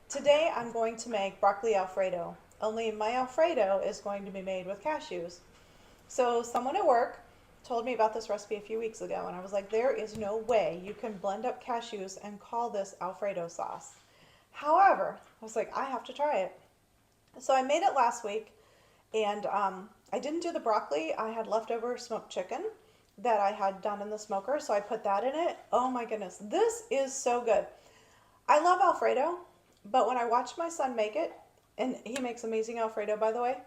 Today I'm going to make broccoli Alfredo, only my Alfredo is going to be made with cashews. So someone at work told me about this recipe a few weeks ago and I was like, there is no way you can blend up cashews and call this Alfredo sauce. However, I was like, I have to try it. So I made it last week and I didn't do the broccoli. I had leftover smoked chicken that I had done in the smoker, so I put that in it. Oh my goodness, this is so good. I love Alfredo, but when I watched my son make it, and he makes amazing Alfredo, by the way,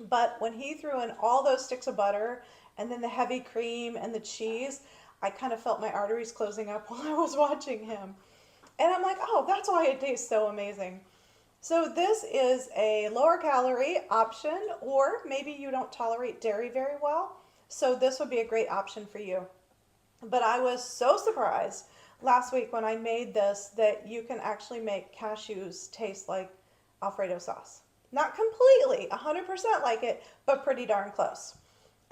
but when he threw in all those sticks of butter and then the heavy cream and the cheese, I kind of felt my arteries closing up while I was watching him. And I'm like, oh, that's why it tastes so amazing. So this is a lower calorie option, or maybe you don't tolerate dairy very well. So this would be a great option for you. But I was so surprised last week when I made this that you can actually make cashews taste like Alfredo sauce. Not completely 100% like it, but pretty darn close.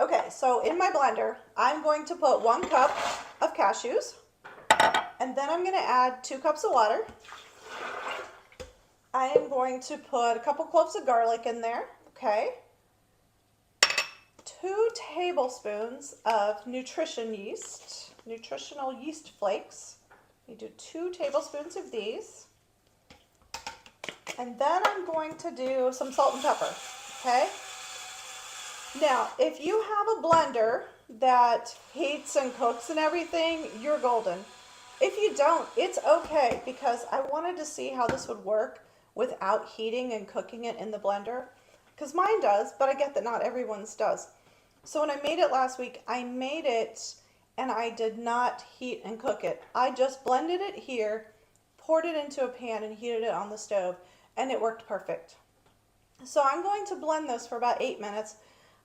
Okay, so in my blender, I'm going to put 1 cup of cashews, and then I'm going to add 2 cups of water. I am going to put a couple cloves of garlic in there, okay? 2 tablespoons of nutritional yeast flakes. You do 2 tablespoons of these. And then I'm going to do some salt and pepper, okay? Now, if you have a blender that heats and cooks and everything, you're golden. If you don't, it's okay, because I wanted to see how this would work without heating and cooking it in the blender, because mine does, but I get that not everyone's does. So when I made it last week, I made it and I did not heat and cook it. I just blended it here, poured it into a pan and heated it on the stove, and it worked perfect. So I'm going to blend this for about 8 minutes.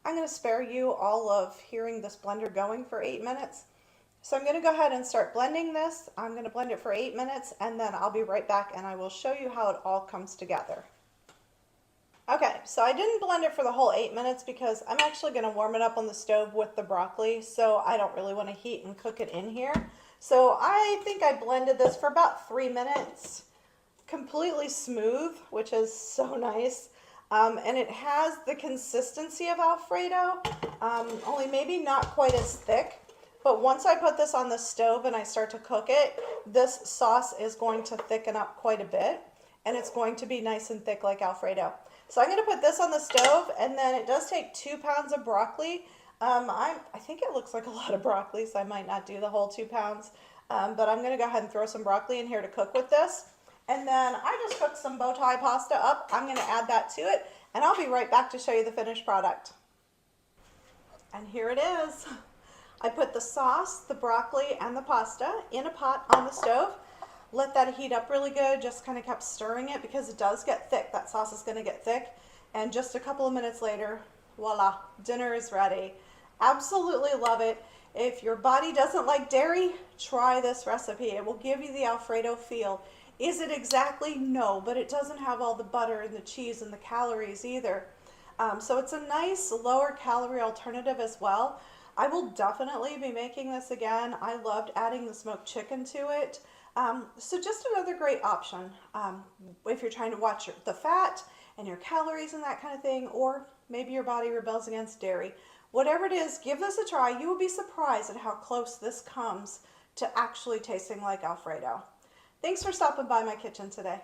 I'm going to spare you all of hearing this blender going for 8 minutes. So I'm going to go ahead and start blending this. I'm going to blend it for 8 minutes, and then I'll be right back and I will show you how it all comes together. Okay, so I didn't blend it for the whole 8 minutes because I'm actually going to warm it up on the stove with the broccoli, so I don't really want to heat and cook it in here. So I think I blended this for about 3 minutes. Completely smooth, which is so nice. And it has the consistency of Alfredo, only maybe not quite as thick. But once I put this on the stove and I start to cook it, this sauce is going to thicken up quite a bit, and it's going to be nice and thick like Alfredo. So I'm going to put this on the stove, and then it does take 2 pounds of broccoli. I think it looks like a lot of broccoli, so I might not do the whole 2 pounds. But I'm going to go ahead and throw some broccoli in here to cook with this. And then I just cooked some bow tie pasta up. I'm going to add that to it, and I'll be right back to show you the finished product. And here it is. I put the sauce, the broccoli, and the pasta in a pot on the stove. Let that heat up really good. Just kind of kept stirring it because it does get thick. That sauce is going to get thick. And just a couple of minutes later, voila, dinner is ready. Absolutely love it. If your body doesn't like dairy, try this recipe. It will give you the Alfredo feel. Is it exactly? No, but it doesn't have all the butter and the cheese and the calories either. So it's a nice lower calorie alternative as well. I will definitely be making this again. I loved adding the smoked chicken to it. So just another great option if you're trying to watch the fat and your calories and that kind of thing, or maybe your body rebels against dairy. Whatever it is, give this a try. You will be surprised at how close this comes to actually tasting like Alfredo. Thanks for stopping by my kitchen today.